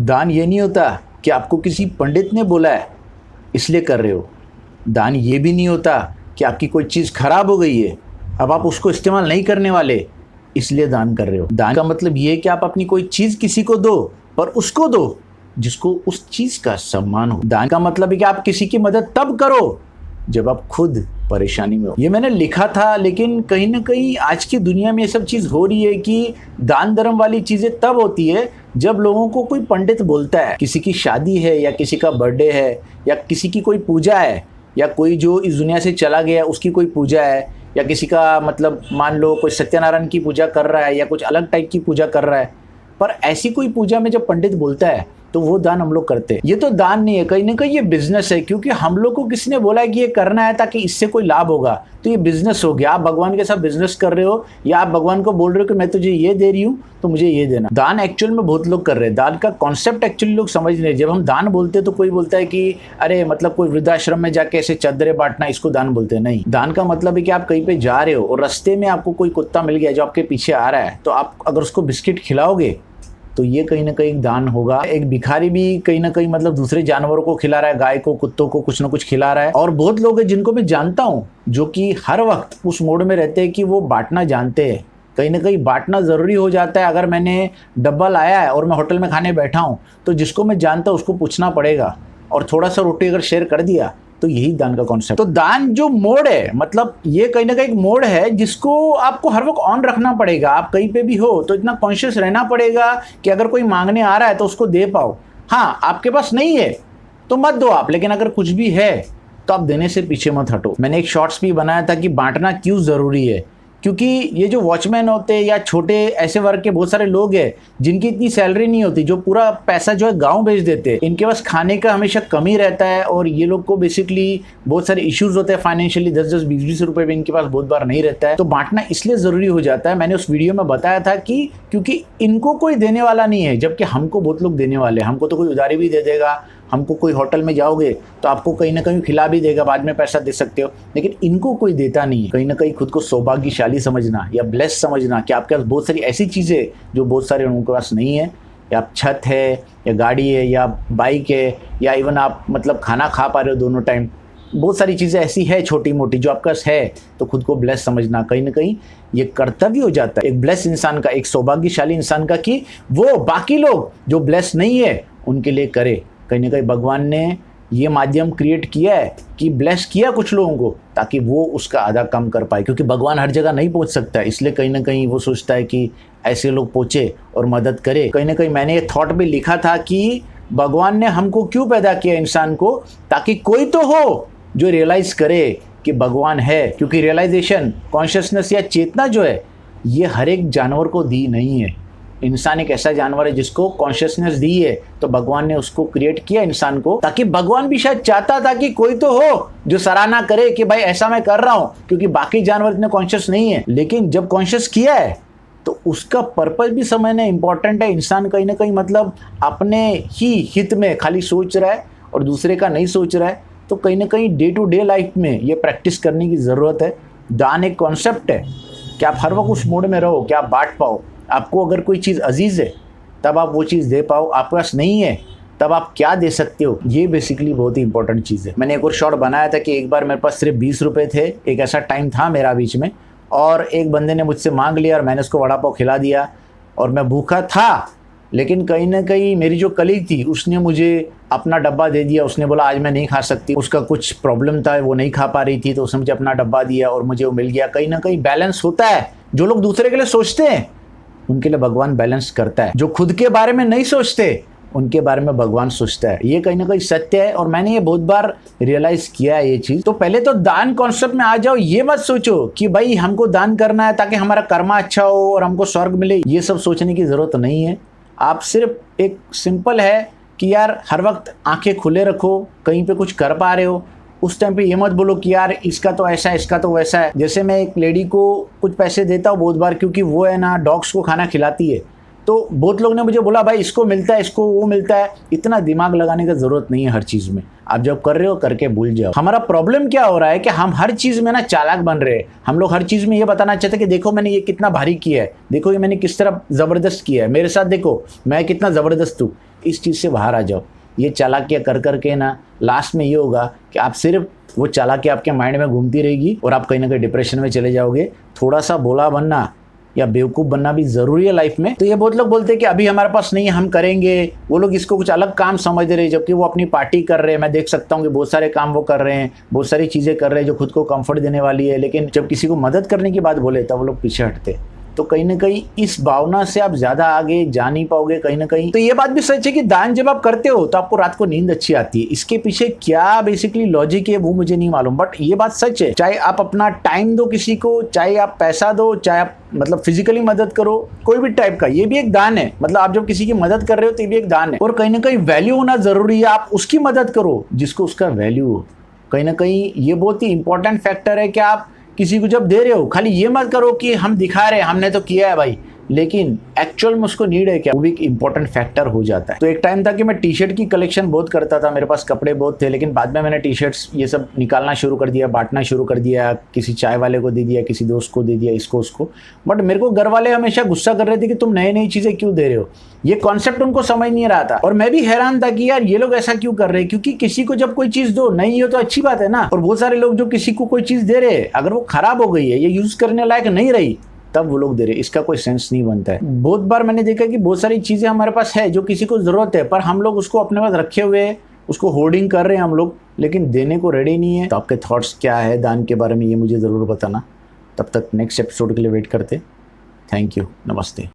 दान ये नहीं होता कि आपको किसी पंडित ने बोला है इसलिए कर रहे हो। दान ये भी नहीं होता कि आपकी कोई चीज़ खराब हो गई है, अब आप उसको इस्तेमाल नहीं करने वाले इसलिए दान कर रहे हो। दान का मतलब ये है कि आप अपनी कोई चीज़ किसी को दो, पर उसको दो जिसको उस चीज़ का सम्मान हो। दान का मतलब है कि आप किसी की मदद तब करो जब आप खुद परेशानी में हो। ये मैंने लिखा था, लेकिन कहीं ना कहीं आज की दुनिया में ये सब चीज़ हो रही है कि दान धर्म वाली चीज़ें तब होती है जब लोगों को कोई पंडित बोलता है, किसी की शादी है या किसी का बर्थडे है या किसी की कोई पूजा है या कोई जो इस दुनिया से चला गया उसकी कोई पूजा है या किसी का मतलब मान लो कोई सत्यनारायण की पूजा कर रहा है या कुछ अलग टाइप की पूजा कर रहा है। पर ऐसी कोई पूजा में जब पंडित बोलता है तो वो दान हम लोग करते हैं। ये तो दान नहीं है, कहीं ना कहीं ये बिजनेस है, क्योंकि हम लोग को किसी ने बोला है कि ये करना है ताकि इससे कोई लाभ होगा, तो ये बिजनेस हो गया। आप भगवान के साथ बिजनेस कर रहे हो या आप भगवान को बोल रहे हो कि मैं तुझे ये दे रही हूँ तो मुझे ये देना। दान एक्चुअल में बहुत लोग कर रहे हैं, दान का कॉन्सेप्ट एक्चुअली लोग समझ नहीं। जब हम दान बोलते हैं तो कोई बोलता है कि अरे मतलब कोई वृद्धाश्रम में जाके ऐसे चद्दरें बांटना, इसको दान बोलते हैं। नहीं, दान का मतलब है कि आप कहीं पे जा रहे हो और रास्ते में आपको कोई कुत्ता मिल गया जो आपके पीछे आ रहा है, तो आप अगर उसको बिस्किट खिलाओगे तो ये कहीं ना कहीं दान होगा। एक भिखारी भी कहीं ना कहीं मतलब दूसरे जानवरों को खिला रहा है, गाय को, कुत्तों को कुछ ना कुछ खिला रहा है। और बहुत लोग हैं जिनको मैं जानता हूँ जो कि हर वक्त उस मोड में रहते हैं कि वो बांटना जानते हैं। कहीं ना कहीं बांटना ज़रूरी हो जाता है। अगर मैंने डब्बा लाया है और मैं होटल में खाने बैठा हूँ तो जिसको मैं जानता हूँ उसको पूछना पड़ेगा, और थोड़ा सा रोटी अगर शेयर कर दिया तो यही दान का कॉन्सेप्ट। तो दान जो मोड है, मतलब ये कहीं ना कहीं एक मोड है जिसको आपको हर वक्त ऑन रखना पड़ेगा। आप कहीं पे भी हो तो इतना कॉन्शियस रहना पड़ेगा कि अगर कोई मांगने आ रहा है तो उसको दे पाओ। हाँ, आपके पास नहीं है तो मत दो आप, लेकिन अगर कुछ भी है तो आप देने से पीछे मत हटो। मैंने एक शॉर्ट्स भी बनाया था कि बांटना क्यों ज़रूरी है, क्योंकि ये जो वॉचमैन होते हैं या छोटे ऐसे वर्ग के बहुत सारे लोग हैं जिनकी इतनी सैलरी नहीं होती, जो पूरा पैसा जो है गांव भेज देते हैं। इनके पास खाने का हमेशा कमी रहता है और ये लोग को बेसिकली बहुत सारे इश्यूज होते हैं फाइनेंशियली। 10-10, 20-20 रुपए भी इनके पास बहुत बार नहीं रहता है। तो बांटना इसलिए ज़रूरी हो जाता है। मैंने उस वीडियो में बताया था कि क्योंकि इनको कोई देने वाला नहीं है, जबकि हमको बहुत लोग देने वाले हैं। हमको तो कोई उधारी भी दे देगा, हमको कोई होटल में जाओगे तो आपको कहीं ना कहीं खिला भी देगा, बाद में पैसा दे सकते हो, लेकिन इनको कोई देता नहीं है। कहीं ना कहीं खुद को सौभाग्यशाली समझना या ब्लेस समझना कि आपके पास बहुत सारी ऐसी चीज़ें जो बहुत सारे लोगों के पास नहीं है, या आप छत है या गाड़ी है या बाइक है या इवन आप मतलब खाना खा पा रहे हो दोनों टाइम। बहुत सारी चीज़ें ऐसी है छोटी मोटी जो आपके पास है, तो खुद को ब्लेस समझना कहीं ना कहीं ये कर्तव्य हो जाता है एक ब्लेस इंसान का, एक सौभाग्यशाली इंसान का, कि वो बाकी लोग जो ब्लेस नहीं है उनके लिए करे। कहीं ना कहीं भगवान ने ये माध्यम क्रिएट किया है कि ब्लेस किया कुछ लोगों को ताकि वो उसका आधा कम कर पाए, क्योंकि भगवान हर जगह नहीं पहुंच सकता है। इसलिए कहीं ना कहीं वो सोचता है कि ऐसे लोग पहुंचे और मदद करे। कहीं ना कहीं मैंने ये थॉट भी लिखा था कि भगवान ने हमको क्यों पैदा किया इंसान को, ताकि कोई तो हो जो रियलाइज़ करे कि भगवान है। क्योंकि रियलाइजेशन, कॉन्शियसनेस या चेतना जो है ये हर एक जानवर को दी नहीं है। इंसान एक ऐसा जानवर है जिसको कॉन्शियसनेस दी है, तो भगवान ने उसको क्रिएट किया इंसान को, ताकि भगवान भी शायद चाहता था कि कोई तो हो जो सराहना करे कि भाई ऐसा मैं कर रहा हूं, क्योंकि बाकी जानवर इतने कॉन्शियस नहीं है। लेकिन जब कॉन्शियस किया है तो उसका पर्पस भी समझना इंपॉर्टेंट है। इंसान कहीं ना कहीं मतलब अपने ही हित में खाली सोच रहा है और दूसरे का नहीं सोच रहा है, तो कहीं ना कहीं डे टू डे लाइफ में ये प्रैक्टिस करने की ज़रूरत है। दान एक कॉन्सेप्ट है कि आप हर वक्त उस मोड में रहो कि आप बांट पाओ। आपको अगर कोई चीज़ अजीज़ है तब आप वो चीज़ दे पाओ, आपके पास नहीं है तब आप क्या दे सकते हो, ये बेसिकली बहुत ही इंपॉर्टेंट चीज़ है। मैंने एक और शॉर्ट बनाया था कि एक बार मेरे पास सिर्फ 20 रुपये थे। एक ऐसा टाइम था मेरा बीच में, और एक बंदे ने मुझसे मांग लिया और मैंने उसको वड़ा पाव खिला दिया, और मैं भूखा था। लेकिन कहीं ना कहीं मेरी जो कलीग थी उसने मुझे अपना डब्बा दे दिया। उसने बोला आज मैं नहीं खा सकती, उसका कुछ प्रॉब्लम था, वो नहीं खा पा रही थी, तो उसने मुझे अपना डब्बा दिया और मुझे वो मिल गया। कहीं ना कहीं बैलेंस होता है। जो लोग दूसरे के लिए सोचते हैं उनके लिए भगवान बैलेंस करता है। जो खुद के बारे में नहीं सोचते उनके बारे में भगवान सोचता है। ये कहीं ना कहीं सत्य है, और मैंने ये बहुत बार रियलाइज किया है ये चीज़। तो पहले तो दान कॉन्सेप्ट में आ जाओ। ये मत सोचो कि भाई हमको दान करना है ताकि हमारा कर्मा अच्छा हो और हमको स्वर्ग मिले। ये सब सोचने की ज़रूरत नहीं है। आप सिर्फ एक सिंपल है कि यार हर वक्त आंखें खुले रखो। कहीं पे कुछ कर पा रहे हो उस टाइम पे ये मत बोलो कि यार इसका तो ऐसा है, इसका तो वैसा है। जैसे मैं एक लेडी को कुछ पैसे देता हूँ बहुत बार, क्योंकि वो है ना डॉग्स को खाना खिलाती है, तो बहुत लोग ने मुझे बोला भाई इसको मिलता है, इसको वो मिलता है। इतना दिमाग लगाने का ज़रूरत नहीं है हर चीज़ में। आप जब कर रहे हो करके भूल जाओ। हमारा प्रॉब्लम क्या हो रहा है कि हम हर चीज़ में ना चालाक बन रहे हैं। हम लोग हर चीज़ में ये बताना चाहते हैं कि देखो मैंने ये कितना भारी किया है, देखो ये मैंने किस तरह ज़बरदस्त किया है, मेरे साथ देखो मैं कितना ज़बरदस्त हूँ। इस चीज़ से बाहर आ जाओ। ये चालाकियाँ कर कर के ना लास्ट में ये होगा कि आप सिर्फ वो चालाकियाँ आपके माइंड में घूमती रहेगी और आप कहीं ना कहीं डिप्रेशन में चले जाओगे। थोड़ा सा भोला बनना या बेवकूफ़ बनना भी ज़रूरी है लाइफ में। तो ये बहुत लोग बोलते हैं कि अभी हमारे पास नहीं है, हम करेंगे। वो लोग इसको कुछ अलग काम समझ रहे हैं, जबकि वो अपनी पार्टी कर रहे हैं। मैं देख सकता हूँ कि बहुत सारे काम वो कर रहे हैं, बहुत सारी चीज़ें कर रहे हैं जो खुद को कंफर्ट देने वाली है, लेकिन जब किसी को मदद करने की बात बोले तब वो लोग पीछे हटते। तो कहीं ना कहीं इस भावना से आप ज़्यादा आगे जा नहीं पाओगे कहीं ना कहीं। तो ये बात भी सच है कि दान जब आप करते हो तो आपको रात को नींद अच्छी आती है। इसके पीछे क्या बेसिकली लॉजिक है वो मुझे नहीं मालूम, बट ये बात सच है। चाहे आप अपना टाइम दो किसी को, चाहे आप पैसा दो, चाहे आप मतलब फिजिकली मदद करो, कोई भी टाइप का, ये भी एक दान है। मतलब आप जब किसी की मदद कर रहे हो तो ये भी एक दान है। और कहीं ना कहीं वैल्यू होना जरूरी है। आप उसकी मदद करो जिसको उसका वैल्यू हो। कहीं ना कहीं ये बहुत ही इंपॉर्टेंट फैक्टर है कि आप किसी को जब दे रहे हो खाली ये मत करो कि हम दिखा रहे हैं हमने तो किया है भाई, लेकिन एक्चुअल में उसको नीड है क्या, वो भी एक इंपॉर्टेंट फैक्टर हो जाता है। तो एक टाइम था कि मैं टी शर्ट की कलेक्शन बहुत करता था, मेरे पास कपड़े बहुत थे, लेकिन बाद में मैंने टी शर्ट्स ये सब निकालना शुरू कर दिया, बांटना शुरू कर दिया, किसी चाय वाले को दे दिया, किसी दोस्त को दे दिया, इसको उसको। बट मेरे को घर वाले हमेशा गुस्सा कर रहे थे कि तुम नई नई चीज़ें क्यों दे रहे हो। ये कॉन्सेप्ट उनको समझ नहीं रहा था और मैं भी हैरान था कि यार ये लोग ऐसा क्यों कर रहे हैं, क्योंकि किसी को जब कोई चीज़ दो नहीं हो तो अच्छी बात है ना। और बहुत सारे लोग जो किसी को कोई चीज़ दे रहे हैं, अगर वो खराब हो गई है, ये यूज़ करने लायक नहीं रही, तब वो लोग दे रहे, इसका कोई सेंस नहीं बनता है। बहुत बार मैंने देखा कि बहुत सारी चीज़ें हमारे पास है जो किसी को ज़रूरत है, पर हम लोग उसको अपने पास रखे हुए हैं, उसको होर्डिंग कर रहे हैं हम लोग, लेकिन देने को रेडी नहीं है। तो आपके थॉट्स क्या है दान के बारे में ये मुझे ज़रूर बताना। तब तक नेक्स्ट एपिसोड के लिए वेट करते। थैंक यू, नमस्ते।